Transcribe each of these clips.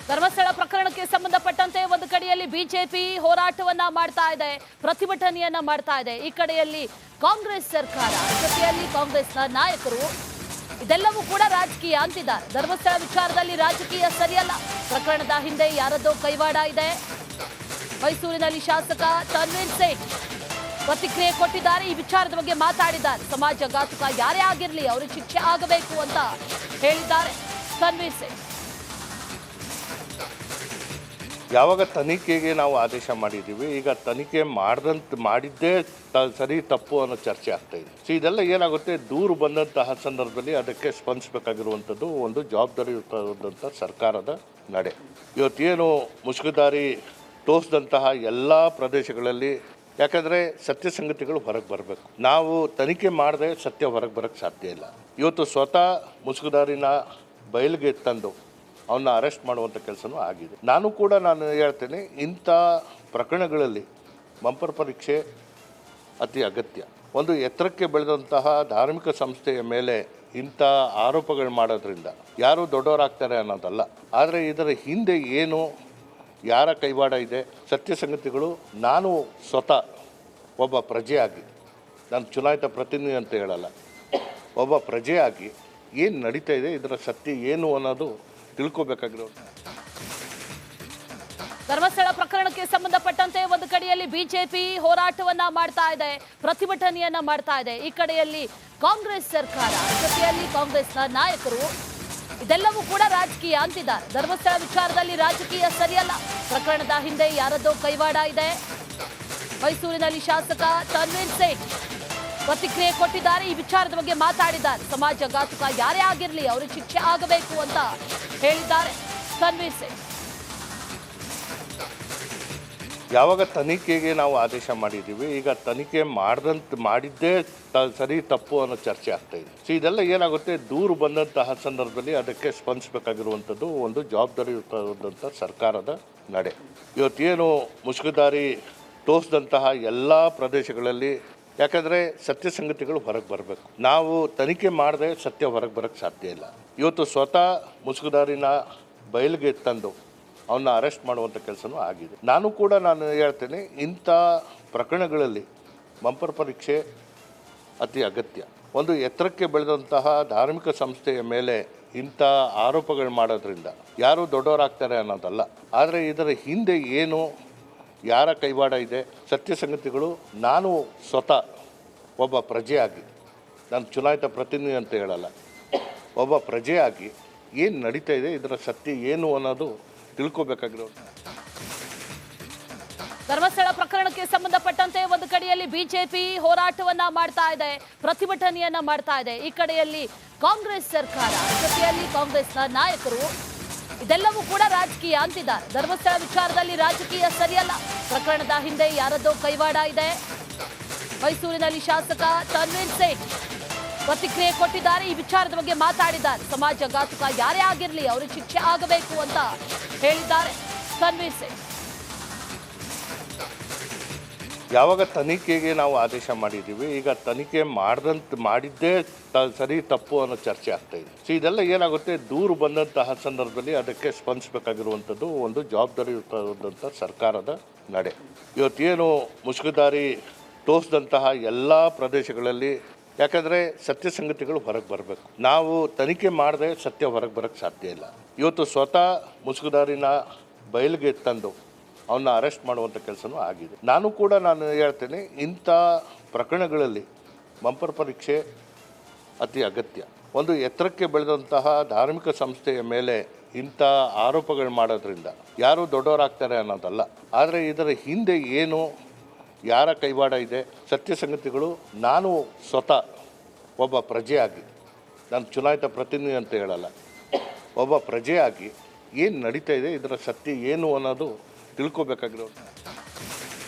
ಧರ್ಮಸ್ಥಳ ಪ್ರಕರಣಕ್ಕೆ ಸಂಬಂಧಪಟ್ಟಂತೆ ಒಂದು ಕಡೆಯಲ್ಲಿ ಬಿಜೆಪಿ ಹೋರಾಟವನ್ನ ಮಾಡ್ತಾ ಇದೆ, ಪ್ರತಿಭಟನೆಯನ್ನ ಮಾಡ್ತಾ ಇದೆ. ಈ ಕಡೆಯಲ್ಲಿ ಕಾಂಗ್ರೆಸ್ ಸರ್ಕಾರ, ಜೊತೆಯಲ್ಲಿ ಕಾಂಗ್ರೆಸ್ನ ನಾಯಕರು ಇದೆಲ್ಲವೂ ಕೂಡ ರಾಜಕೀಯ ಅಂತಿದ್ದಾರೆ. ಧರ್ಮಸ್ಥಳ ವಿಚಾರದಲ್ಲಿ ರಾಜಕೀಯ ಸರಿಯಲ್ಲ, ಪ್ರಕರಣದ ಹಿಂದೆ ಯಾರದ್ದೋ ಕೈವಾಡ ಇದೆ. ಮೈಸೂರಿನಲ್ಲಿ ಶಾಸಕ ತನ್ವೀರ್ ಸೇಠ್ ಪ್ರತಿಕ್ರಿಯೆ ಕೊಟ್ಟಿದ್ದಾರೆ, ಈ ವಿಚಾರದ ಬಗ್ಗೆ ಮಾತಾಡಿದ್ದಾರೆ. ಸಮಾಜಘಾತುಕ ಯಾರೇ ಆಗಿರಲಿ ಅವರಿಗೆ ಶಿಕ್ಷೆ ಆಗಬೇಕು ಅಂತ ಹೇಳಿದ್ದಾರೆ ತನ್ವೀರ್ ಸೇಠ್. ಯಾವಾಗ ತನಿಖೆಗೆ ನಾವು ಆದೇಶ ಮಾಡಿದ್ದೀವಿ, ಈಗ ತನಿಖೆ ಮಾಡಿದ್ದೇ ಸರಿ ತಪ್ಪು ಅನ್ನೋ ಚರ್ಚೆ ಆಗ್ತಾ ಇದೆ. ಸೊ ಇದೆಲ್ಲ ಏನಾಗುತ್ತೆ, ದೂರು ಬಂದಂತಹ ಸಂದರ್ಭದಲ್ಲಿ ಅದಕ್ಕೆ ಸ್ಪಂದಿಸಬೇಕಾಗಿರುವಂಥದ್ದು ಒಂದು ಜವಾಬ್ದಾರಿಯುತವಾದಂಥ ಸರ್ಕಾರದ ನಡೆ. ಇವತ್ತೇನು ಮುಸುಕುದಾರಿ ತೋರಿಸಿದಂತಹ ಎಲ್ಲ ಪ್ರದೇಶಗಳಲ್ಲಿ, ಯಾಕಂದರೆ ಸತ್ಯ ಸಂಗತಿಗಳು ಹೊರಗೆ ಬರಬೇಕು. ನಾವು ತನಿಖೆ ಮಾಡದೆ ಸತ್ಯ ಹೊರಗೆ ಬರೋಕ್ಕೆ ಸಾಧ್ಯ ಇಲ್ಲ. ಇವತ್ತು ಸ್ವತಃ ಮುಸುಕುದಾರಿನ ಬಯಲಿಗೆ ತಂದು ಅವನ್ನ ಅರೆಸ್ಟ್ ಮಾಡುವಂಥ ಕೆಲಸನೂ ಆಗಿದೆ. ನಾನು ಹೇಳ್ತೇನೆ, ಇಂಥ ಪ್ರಕರಣಗಳಲ್ಲಿ ಬಂಪರ್ ಪರೀಕ್ಷೆ ಅತಿ ಅಗತ್ಯ. ಒಂದು ಎತ್ತರಕ್ಕೆ ಬೆಳೆದಂತಹ ಧಾರ್ಮಿಕ ಸಂಸ್ಥೆಯ ಮೇಲೆ ಇಂಥ ಆರೋಪಗಳು ಮಾಡೋದ್ರಿಂದ ಯಾರು ದೊಡ್ಡವರಾಗ್ತಾರೆ ಅನ್ನೋದಲ್ಲ, ಆದರೆ ಇದರ ಹಿಂದೆ ಏನು, ಯಾರ ಕೈವಾಡ ಇದೆ, ಸತ್ಯ ಸಂಗತಿಗಳು. ನಾನು ಸ್ವತಃ ಒಬ್ಬ ಪ್ರಜೆಯಾಗಿ, ನಾನು ಚುನಾಯಿತ ಪ್ರತಿನಿಧಿ ಅಂತ ಹೇಳಲ್ಲ, ಒಬ್ಬ ಪ್ರಜೆಯಾಗಿ ಏನು ನಡೀತಾ ಇದೆ, ಇದರ ಸತ್ಯ ಏನು ಅನ್ನೋದು ತಿಳ್ಕೋಬೇಕಾಗಿರೋ. ಧರ್ಮಸ್ಥಳ ಪ್ರಕರಣಕ್ಕೆ ಸಂಬಂಧಪಟ್ಟಂತೆ ಒಂದು ಕಡೆಯಲ್ಲಿ ಬಿಜೆಪಿ ಹೋರಾಟವನ್ನ ಮಾಡ್ತಾ ಇದೆ, ಪ್ರತಿಭಟನೆಯನ್ನ ಮಾಡ್ತಾ ಇದೆ. ಈ ಕಡೆಯಲ್ಲಿ ಕಾಂಗ್ರೆಸ್ ಸರ್ಕಾರ, ಜೊತೆಯಲ್ಲಿ ಕಾಂಗ್ರೆಸ್ನ ನಾಯಕರು ಇದೆಲ್ಲವೂ ಕೂಡ ರಾಜಕೀಯ ಅಂತಿದ್ದಾರೆ. ಧರ್ಮಸ್ಥಳ ವಿಚಾರದಲ್ಲಿ ರಾಜಕೀಯ ಸರಿಯಲ್ಲ, ಪ್ರಕರಣದ ಹಿಂದೆ ಯಾರದ್ದೋ ಕೈವಾಡ ಇದೆ. ಮೈಸೂರಿನಲ್ಲಿ ಶಾಸಕ ತನ್ವೀರ್ ಸೇಠ್ ಪ್ರತಿಕ್ರಿಯೆ ಕೊಟ್ಟಿದ್ದಾರೆ, ಈ ವಿಚಾರದ ಬಗ್ಗೆ ಮಾತಾಡಿದ್ದಾರೆ. ಸಮಾಜಘಾತುಕ ಯಾರೇ ಆಗಿರಲಿ ಅವರಿಗೆ ಶಿಕ್ಷೆ ಆಗಬೇಕು ಅಂತ ಹೇಳಿದ್ದಾರೆ ತನ್ವೀರ್ ಸೇಠ್. ಯಾವಾಗ ತನಿಖೆಗೆ ನಾವು ಆದೇಶ ಮಾಡಿದ್ದೀವಿ, ಈಗ ತನಿಖೆ ಮಾಡಿದ್ದೇ ಸರಿ ತಪ್ಪು ಅನ್ನೋ ಚರ್ಚೆ ಆಗ್ತಾ ಇದೆ. ಸೊ ಇದೆಲ್ಲ ಏನಾಗುತ್ತೆ, ದೂರು ಬಂದಂತಹ ಸಂದರ್ಭದಲ್ಲಿ ಅದಕ್ಕೆ ಸ್ಪಂದಿಸಬೇಕಾಗಿರುವಂಥದ್ದು ಒಂದು ಜವಾಬ್ದಾರಿಯುತವಾದಂಥ ಸರ್ಕಾರದ ನಡೆ. ಇವತ್ತೇನು ಮುಸುಕುದಾರಿ ತೋರಿಸಿದಂತಹ ಎಲ್ಲ ಪ್ರದೇಶಗಳಲ್ಲಿ, ಯಾಕಂದರೆ ಸತ್ಯ ಸಂಗತಿಗಳು ಹೊರಗೆ ಬರಬೇಕು. ನಾವು ತನಿಖೆ ಮಾಡದೆ ಸತ್ಯ ಹೊರಗೆ ಬರೋಕ್ಕೆ ಸಾಧ್ಯ ಇಲ್ಲ. ಇವತ್ತು ಸ್ವತಃ ಮುಸುಕುದಾರಿನ ಬಯಲಿಗೆ ತಂದು ಅವನ್ನ ಅರೆಸ್ಟ್ ಮಾಡುವಂಥ ಕೆಲಸನೂ ಆಗಿದೆ. ನಾನು ಹೇಳ್ತೇನೆ, ಇಂಥ ಪ್ರಕರಣಗಳಲ್ಲಿ ಬಂಪರ್ ಪರೀಕ್ಷೆ ಅತಿ ಅಗತ್ಯ. ಒಂದು ಎತ್ತರಕ್ಕೆ ಬೆಳೆದಂತಹ ಧಾರ್ಮಿಕ ಸಂಸ್ಥೆಯ ಮೇಲೆ ಇಂಥ ಆರೋಪಗಳು ಮಾಡೋದ್ರಿಂದ ಯಾರು ದೊಡ್ಡವರಾಗ್ತಾರೆ ಅನ್ನೋದಲ್ಲ, ಆದರೆ ಇದರ ಹಿಂದೆ ಏನು, ಯಾರ ಕೈವಾಡ ಇದೆ, ಸತ್ಯ ಸಂಗತಿಗಳು. ನಾನು ಸ್ವತಃ ಒಬ್ಬ ಪ್ರಜೆಯಾಗಿ, ನಾನು ಚುನಾಯಿತ ಪ್ರತಿನಿಧಿ ಅಂತ ಹೇಳಲ್ಲ, ಒಬ್ಬ ಪ್ರಜೆಯಾಗಿ ಏನು ನಡೀತಾ ಇದೆ, ಇದರ ಸತ್ಯ ಏನು ಅನ್ನೋದು ತಿಳ್ಕೋಬೇಕಾಗಿರೋ. ಧರ್ಮಸ್ಥಳ ಪ್ರಕರಣಕ್ಕೆ ಸಂಬಂಧಪಟ್ಟಂತೆ ಒಂದು ಕಡೆಯಲ್ಲಿ ಬಿಜೆಪಿ ಹೋರಾಟವನ್ನ ಮಾಡ್ತಾ ಇದೆ, ಪ್ರತಿಭಟನೆಯನ್ನ ಮಾಡ್ತಾ ಇದೆ. ಈ ಕಡೆಯಲ್ಲಿ ಕಾಂಗ್ರೆಸ್ ಸರ್ಕಾರ, ಜೊತೆಯಲ್ಲಿ ಕಾಂಗ್ರೆಸ್ನ ನಾಯಕರು ಇದೆಲ್ಲವೂ ಕೂಡ ರಾಜಕೀಯ ಅಂತಿದ್ದಾರೆ. ಧರ್ಮಸ್ಥಳ ವಿಚಾರದಲ್ಲಿ ರಾಜಕೀಯ ಸರಿಯಲ್ಲ, ಪ್ರಕರಣದ ಹಿಂದೆ ಯಾರದ್ದೋ ಕೈವಾಡ ಇದೆ. ಮೈಸೂರಿನಲ್ಲಿ ಶಾಸಕ ತನ್ವೀರ್ ಸೇಠ್ ಪ್ರತಿಕ್ರಿಯೆ ಕೊಟ್ಟಿದ್ದಾರೆ, ಈ ವಿಚಾರದ ಬಗ್ಗೆ ಮಾತಾಡಿದ್ದಾರೆ. ಸಮಾಜಘಾತುಕ ಯಾರೇ ಆಗಿರಲಿ ಅವರಿಗೆ ಶಿಕ್ಷೆ ಆಗಬೇಕು ಅಂತ ಹೇಳಿದ್ದಾರೆ ತನ್ವೀರ್ ಸೇಠ್. ಯಾವಾಗ ತನಿಖೆಗೆ ನಾವು ಆದೇಶ ಮಾಡಿದ್ದೀವಿ, ಈಗ ತನಿಖೆ ಮಾಡಿದ್ದೇ ಸರಿ ತಪ್ಪು ಅನ್ನೋ ಚರ್ಚೆ ಆಗ್ತಾ ಇದೆ. ಸೊ ಇದೆಲ್ಲ ಏನಾಗುತ್ತೆ, ದೂರು ಬಂದಂತಹ ಸಂದರ್ಭದಲ್ಲಿ ಅದಕ್ಕೆ ಸ್ಪಂದಿಸಬೇಕಾಗಿರುವಂಥದ್ದು ಒಂದು ಜವಾಬ್ದಾರಿಯುತವಾದಂಥ ಸರ್ಕಾರದ ನಡೆ. ಇವತ್ತೇನು ಮುಸುಕುದಾರಿ ತೋರಿಸಿದಂತಹ ಎಲ್ಲ ಪ್ರದೇಶಗಳಲ್ಲಿ, ಯಾಕಂದರೆ ಸತ್ಯ ಸಂಗತಿಗಳು ಹೊರಗೆ ಬರಬೇಕು. ನಾವು ತನಿಖೆ ಮಾಡದೆ ಸತ್ಯ ಹೊರಗೆ ಬರೋಕ್ಕೆ ಸಾಧ್ಯ ಇಲ್ಲ. ಇವತ್ತು ಸ್ವತಃ ಮುಸುಕುದಾರಿನ ಬಯಲಿಗೆ ತಂದು ಅವನ್ನ ಅರೆಸ್ಟ್ ಮಾಡುವಂಥ ಕೆಲಸನೂ ಆಗಿದೆ. ನಾನು ಹೇಳ್ತೇನೆ, ಇಂಥ ಪ್ರಕರಣಗಳಲ್ಲಿ ಬಂಪರ್ ಪರೀಕ್ಷೆ ಅತಿ ಅಗತ್ಯ. ಒಂದು ಎತ್ತರಕ್ಕೆ ಬೆಳೆದಂತಹ ಧಾರ್ಮಿಕ ಸಂಸ್ಥೆಯ ಮೇಲೆ ಇಂಥ ಆರೋಪಗಳು ಮಾಡೋದ್ರಿಂದ ಯಾರು ದೊಡ್ಡವರಾಗ್ತಾರೆ ಅನ್ನೋದಲ್ಲ, ಆದರೆ ಇದರ ಹಿಂದೆ ಏನು, ಯಾರ ಕೈವಾಡ ಇದೆ, ಸತ್ಯ ಸಂಗತಿಗಳು. ನಾನು ಸ್ವತಃ ಒಬ್ಬ ಪ್ರಜೆಯಾಗಿ, ನಾನು ಚುನಾಯಿತ ಪ್ರತಿನಿಧಿ ಅಂತ ಹೇಳಲ್ಲ, ಒಬ್ಬ ಪ್ರಜೆಯಾಗಿ ಏನು ನಡೀತಾ ಇದೆ, ಇದರ ಸತ್ಯ ಏನು ಅನ್ನೋದು ತಿಳ್ಕೋಬೇಕಾಗಿರೋ.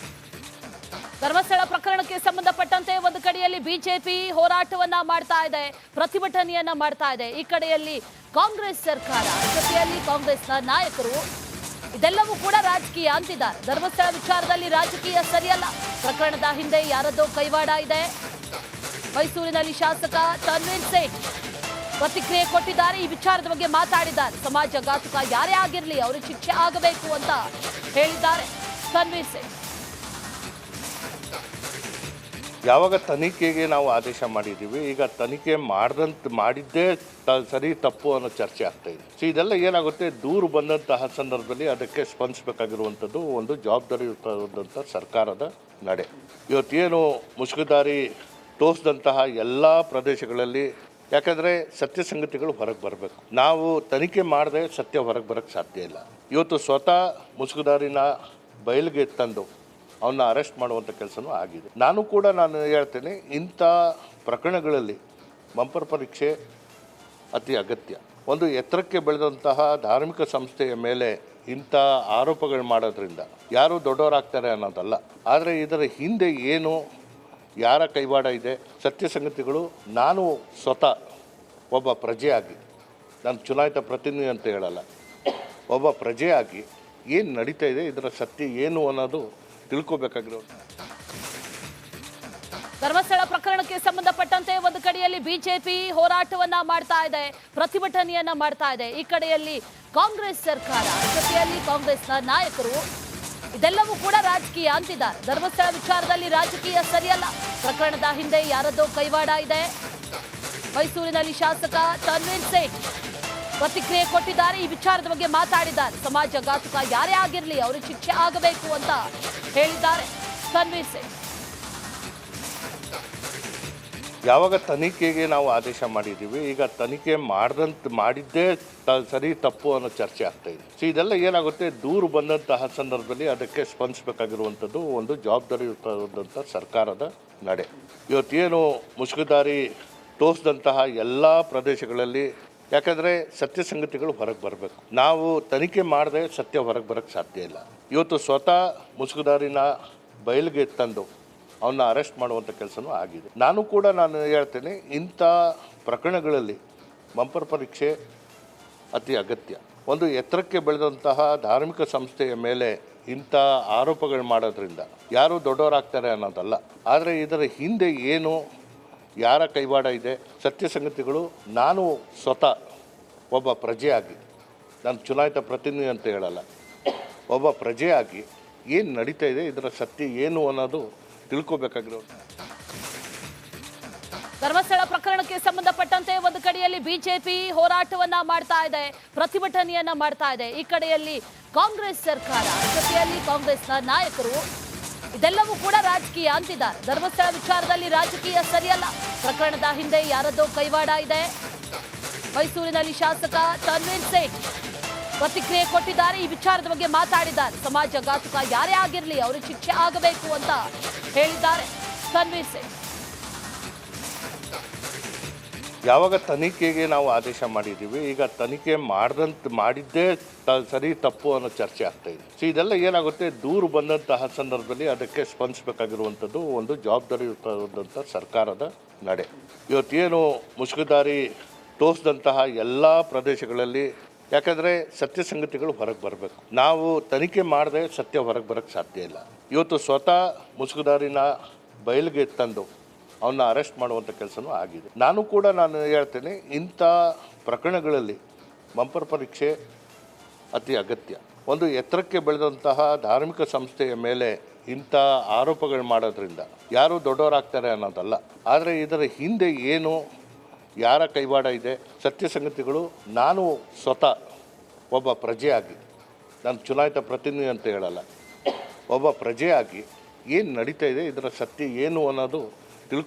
ಧರ್ಮಸ್ಥಳ ಪ್ರಕರಣಕ್ಕೆ ಸಂಬಂಧಪಟ್ಟಂತೆ ಒಂದು ಕಡೆಯಲ್ಲಿ ಬಿಜೆಪಿ ಹೋರಾಟವನ್ನ ಮಾಡ್ತಾ ಇದೆ, ಪ್ರತಿಭಟನೆಯನ್ನ ಮಾಡ್ತಾ ಇದೆ. ಈ ಕಡೆಯಲ್ಲಿ ಕಾಂಗ್ರೆಸ್ ಸರ್ಕಾರ, ಜೊತೆಯಲ್ಲಿ ಕಾಂಗ್ರೆಸ್ನ ನಾಯಕರು ಇದೆಲ್ಲವೂ ಕೂಡ ರಾಜಕೀಯ ಅಂತಿದ್ದಾರೆ. ಧರ್ಮಸ್ಥಳ ವಿಚಾರದಲ್ಲಿ ರಾಜಕೀಯ ಸರಿಯಲ್ಲ, ಪ್ರಕರಣದ ಹಿಂದೆ ಯಾರದ್ದೋ ಕೈವಾಡ ಇದೆ. ಮೈಸೂರಿನಲ್ಲಿ ಶಾಸಕ ತನ್ವೀರ್ ಸೇಠ್ ಪ್ರತಿಕ್ರಿಯೆ ಕೊಟ್ಟಿದ್ದಾರೆ. ಈ ವಿಚಾರದ ಬಗ್ಗೆ ಮಾತಾಡಿದ್ದಾರೆ. ಸಮಾಜಘಾತುಕ ಯಾರೇ ಆಗಿರಲಿ ಅವರಿಗೆ ಶಿಕ್ಷೆ ಆಗಬೇಕು ಅಂತ ಹೇಳಿದ್ದಾರೆ ತನ್ವೀರ್ ಸೇಠ್. ಯಾವಾಗ ತನಿಖೆಗೆ ನಾವು ಆದೇಶ ಮಾಡಿದ್ದೀವಿ, ಈಗ ತನಿಖೆ ಮಾಡಿದ್ದೇ ಸರಿ ತಪ್ಪು ಅನ್ನೋ ಚರ್ಚೆ ಆಗ್ತಾ ಇದೆ. ಇದೆಲ್ಲ ಏನಾಗುತ್ತೆ, ದೂರು ಬಂದಂತಹ ಸಂದರ್ಭದಲ್ಲಿ ಅದಕ್ಕೆ ಸ್ಪಂದಿಸಬೇಕಾಗಿರುವಂಥದ್ದು ಒಂದು ಜವಾಬ್ದಾರಿಯುತವಾದಂಥ ಸರ್ಕಾರದ ನಡೆ. ಇವತ್ತೇನು ಮುಸುಕುದಾರಿ ತೋರಿಸಿದಂತಹ ಎಲ್ಲ ಪ್ರದೇಶಗಳಲ್ಲಿ, ಯಾಕಂದರೆ ಸತ್ಯ ಸಂಗತಿಗಳು ಹೊರಗೆ ಬರಬೇಕು. ನಾವು ತನಿಖೆ ಮಾಡದೆ ಸತ್ಯ ಹೊರಗೆ ಬರೋಕ್ಕೆ ಸಾಧ್ಯ ಇಲ್ಲ. ಇವತ್ತು ಸ್ವತಃ ಮುಸುಕುದಾರಿನ ಬಯಲಿಗೆ ತಂದು ಅವನ್ನ ಅರೆಸ್ಟ್ ಮಾಡುವಂಥ ಕೆಲಸನೂ ಆಗಿದೆ. ನಾನು ಹೇಳ್ತೇನೆ, ಇಂಥ ಪ್ರಕರಣಗಳಲ್ಲಿ ಬಂಪರ್ ಪರೀಕ್ಷೆ ಅತಿ ಅಗತ್ಯ. ಒಂದು ಎತ್ತರಕ್ಕೆ ಬೆಳೆದಂತಹ ಧಾರ್ಮಿಕ ಸಂಸ್ಥೆಯ ಮೇಲೆ ಇಂಥ ಆರೋಪಗಳು ಮಾಡೋದ್ರಿಂದ ಯಾರು ದೊಡ್ಡವರಾಗ್ತಾರೆ ಅನ್ನೋದಲ್ಲ, ಆದರೆ ಇದರ ಹಿಂದೆ ಏನು, ಯಾರ ಕೈವಾಡ ಇದೆ, ಸತ್ಯ ಸಂಗತಿಗಳು. ನಾನು ಸ್ವತಃ ಒಬ್ಬ ಪ್ರಜೆಯಾಗಿ, ನಾನು ಚುನಾಯಿತ ಪ್ರತಿನಿಧಿ ಅಂತ ಹೇಳಲ್ಲ, ಒಬ್ಬ ಪ್ರಜೆಯಾಗಿ ಏನು ನಡೀತಾ ಇದೆ, ಇದರ ಸತ್ಯ ಏನು ಅನ್ನೋದು ತಿಳ್ಕೋಬೇಕಾಗಿರೋ. ಧರ್ಮಸ್ಥಳ ಪ್ರಕರಣಕ್ಕೆ ಸಂಬಂಧಪಟ್ಟಂತೆ ಒಂದು ಕಡೆಯಲ್ಲಿ ಬಿಜೆಪಿ ಹೋರಾಟವನ್ನ ಮಾಡ್ತಾ ಇದೆ, ಪ್ರತಿಭಟನೆಯನ್ನ ಮಾಡ್ತಾ ಇದೆ. ಈ ಕಡೆಯಲ್ಲಿ ಕಾಂಗ್ರೆಸ್ ಸರ್ಕಾರ, ಜೊತೆಯಲ್ಲಿ ಕಾಂಗ್ರೆಸ್ನ ನಾಯಕರು, ಇದೆಲ್ಲವೂ ಕೂಡ ರಾಜಕೀಯ ಅಂತಿದ್ದಾರೆ. ಧರ್ಮಸ್ಥಳ ವಿಚಾರದಲ್ಲಿ ರಾಜಕೀಯ ಸರಿಯಲ್ಲ, ಪ್ರಕರಣದ ಹಿಂದೆ ಯಾರದ್ದೋ ಕೈವಾಡ ಇದೆ. ಮೈಸೂರಿನಲ್ಲಿ ಶಾಸಕ ತನ್ವೀರ್ ಸೇಠ್ ಪ್ರತಿಕ್ರಿಯೆ ಕೊಟ್ಟಿದ್ದಾರೆ. ಈ ವಿಚಾರದ ಬಗ್ಗೆ ಮಾತಾಡಿದ್ದಾರೆ. ಸಮಾಜಘಾತುಕ ಯಾರೇ ಆಗಿರಲಿ ಅವರಿಗೆ ಶಿಕ್ಷೆ ಆಗಬೇಕು ಅಂತ ಹೇಳಿದ್ದಾರೆ ತನ್ವೀರ್ ಸೇಠ್. ಯಾವಾಗ ತನಿಖೆಗೆ ನಾವು ಆದೇಶ ಮಾಡಿದ್ದೀವಿ, ಈಗ ತನಿಖೆ ಮಾಡಿದ್ದೇ ಸರಿ ತಪ್ಪು ಅನ್ನೋ ಚರ್ಚೆ ಆಗ್ತಾ ಇದೆ. ಇದೆಲ್ಲ ಏನಾಗುತ್ತೆ, ದೂರು ಬಂದಂತಹ ಸಂದರ್ಭದಲ್ಲಿ ಅದಕ್ಕೆ ಸ್ಪಂದಿಸಬೇಕಾಗಿರುವಂಥದ್ದು ಒಂದು ಜವಾಬ್ದಾರಿಯುತವಾದಂಥ ಸರ್ಕಾರದ ನಡೆ. ಇವತ್ತೇನು ಮುಸುಕುದಾರಿ ತೋರಿಸಿದಂತಹ ಎಲ್ಲ ಪ್ರದೇಶಗಳಲ್ಲಿ, ಯಾಕಂದರೆ ಸತ್ಯ ಸಂಗತಿಗಳು ಹೊರಗೆ ಬರಬೇಕು. ನಾವು ತನಿಖೆ ಮಾಡದೆ ಸತ್ಯ ಹೊರಗೆ ಬರೋಕ್ಕೆ ಸಾಧ್ಯ ಇಲ್ಲ. ಇವತ್ತು ಸ್ವತಃ ಮುಸುಕುದಾರಿನ ಬಯಲಿಗೆ ತಂದು ಅವನ್ನ ಅರೆಸ್ಟ್ ಮಾಡುವಂಥ ಕೆಲಸನೂ ಆಗಿದೆ. ನಾನು ಹೇಳ್ತೇನೆ, ಇಂಥ ಪ್ರಕರಣಗಳಲ್ಲಿ ಬಂಪರ್ ಪರೀಕ್ಷೆ ಅತಿ ಅಗತ್ಯ. ಒಂದು ಎತ್ತರಕ್ಕೆ ಬೆಳೆದಂತಹ ಧಾರ್ಮಿಕ ಸಂಸ್ಥೆಯ ಮೇಲೆ ಇಂಥ ಆರೋಪಗಳು ಮಾಡೋದ್ರಿಂದ ಯಾರು ದೊಡ್ಡವರಾಗ್ತಾರೆ ಅನ್ನೋದಲ್ಲ, ಆದರೆ ಇದರ ಹಿಂದೆ ಏನು, ಯಾರ ಕೈವಾಡ ಇದೆ, ಸತ್ಯ ಸಂಗತಿಗಳು. ನಾನು ಸ್ವತಃ ಒಬ್ಬ ಪ್ರಜೆಯಾಗಿ, ನಾನು ಚುನಾಯಿತ ಪ್ರತಿನಿಧಿ ಅಂತ ಹೇಳಲ್ಲ, ಒಬ್ಬ ಪ್ರಜೆಯಾಗಿ ಏನು ನಡೀತಾ ಇದೆ, ಇದರ ಸತ್ಯ ಏನು ಅನ್ನೋದು ತಿಳ್ಕೋಬೇಕಾಗಿರೋ. ಧರ್ಮಸ್ಥಳ ಪ್ರಕರಣಕ್ಕೆ ಸಂಬಂಧಪಟ್ಟಂತೆ ಒಂದು ಕಡೆಯಲ್ಲಿ ಬಿಜೆಪಿ ಹೋರಾಟವನ್ನ ಮಾಡ್ತಾ ಇದೆ, ಪ್ರತಿಭಟನೆಯನ್ನ ಮಾಡ್ತಾ ಇದೆ. ಈ ಕಡೆಯಲ್ಲಿ ಕಾಂಗ್ರೆಸ್ ಸರ್ಕಾರ, ಜೊತೆಯಲ್ಲಿ ಕಾಂಗ್ರೆಸ್ನ ನಾಯಕರು, ಇದೆಲ್ಲವೂ ಕೂಡ ರಾಜಕೀಯ ಅಂತಿದ್ದಾರೆ. ಧರ್ಮಸ್ಥಳ ವಿಚಾರದಲ್ಲಿ ರಾಜಕೀಯ ಸರಿಯಲ್ಲ, ಪ್ರಕರಣದ ಹಿಂದೆ ಯಾರದ್ದೋ ಕೈವಾಡ ಇದೆ. ಮೈಸೂರಿನಲ್ಲಿ ಶಾಸಕ ತನ್ವೀರ್ ಸೇಠ್ ಪ್ರತಿಕ್ರಿಯೆ ಕೊಟ್ಟಿದ್ದಾರೆ. ಈ ವಿಚಾರದ ಬಗ್ಗೆ ಮಾತಾಡಿದ್ದಾರೆ. ಸಮಾಜಘಾತುಕ ಯಾರೇ ಆಗಿರಲಿ ಅವರಿಗೆ ಶಿಕ್ಷೆ ಆಗಬೇಕು ಅಂತ ಹೇಳಿದ್ದಾರೆ ತನ್ವೀರ್ ಸೇಠ್. ಯಾವಾಗ ತನಿಖೆಗೆ ನಾವು ಆದೇಶ ಮಾಡಿದ್ದೀವಿ, ಈಗ ತನಿಖೆ ಮಾಡಿದ್ದೇ ಸರಿ ತಪ್ಪು ಅನ್ನೋ ಚರ್ಚೆ ಆಗ್ತಾ ಇದೆ. ಇದೆಲ್ಲ ಏನಾಗುತ್ತೆ, ದೂರು ಬಂದಂತಹ ಸಂದರ್ಭದಲ್ಲಿ ಅದಕ್ಕೆ ಸ್ಪಂದಿಸಬೇಕಾಗಿರುವಂಥದ್ದು ಒಂದು ಜವಾಬ್ದಾರಿಯುತವಾದಂಥ ಸರ್ಕಾರದ ನಡೆ. ಇವತ್ತೇನು ಮುಸುಕುದಾರಿ ತೋರಿಸಿದಂತಹ ಎಲ್ಲ ಪ್ರದೇಶಗಳಲ್ಲಿ, ಯಾಕಂದರೆ ಸತ್ಯ ಸಂಗತಿಗಳು ಹೊರಗೆ ಬರಬೇಕು. ನಾವು ತನಿಖೆ ಮಾಡದೆ ಸತ್ಯ ಹೊರಗೆ ಬರೋಕ್ಕೆ ಸಾಧ್ಯ ಇಲ್ಲ. ಇವತ್ತು ಸ್ವತಃ ಮುಸುಕುದಾರಿನ ಬಯಲಿಗೆ ತಂದು ಅವನ್ನ ಅರೆಸ್ಟ್ ಮಾಡುವಂಥ ಕೆಲಸನೂ ಆಗಿದೆ. ನಾನು ಹೇಳ್ತೇನೆ, ಇಂಥ ಪ್ರಕರಣಗಳಲ್ಲಿ ಬಂಪರ್ ಪರೀಕ್ಷೆ ಅತಿ ಅಗತ್ಯ. ಒಂದು ಎತ್ತರಕ್ಕೆ ಬೆಳೆದಂತಹ ಧಾರ್ಮಿಕ ಸಂಸ್ಥೆಯ ಮೇಲೆ ಇಂಥ ಆರೋಪಗಳು ಮಾಡೋದ್ರಿಂದ ಯಾರು ದೊಡ್ಡವರಾಗ್ತಾರೆ ಅನ್ನೋದಲ್ಲ, ಆದರೆ ಇದರ ಹಿಂದೆ ಏನು, ಯಾರ ಕೈವಾಡ ಇದೆ, ಸತ್ಯ ಸಂಗತಿಗಳು. ನಾನು ಸ್ವತಃ ಒಬ್ಬ ಪ್ರಜೆಯಾಗಿ, ನಾನು ಚುನಾಯಿತ ಪ್ರತಿನಿಧಿ ಅಂತ ಹೇಳಲ್ಲ, ಒಬ್ಬ ಪ್ರಜೆಯಾಗಿ ಏನು ನಡೀತಾ ಇದೆ, ಇದರ ಸತ್ಯ ಏನು ಅನ್ನೋದು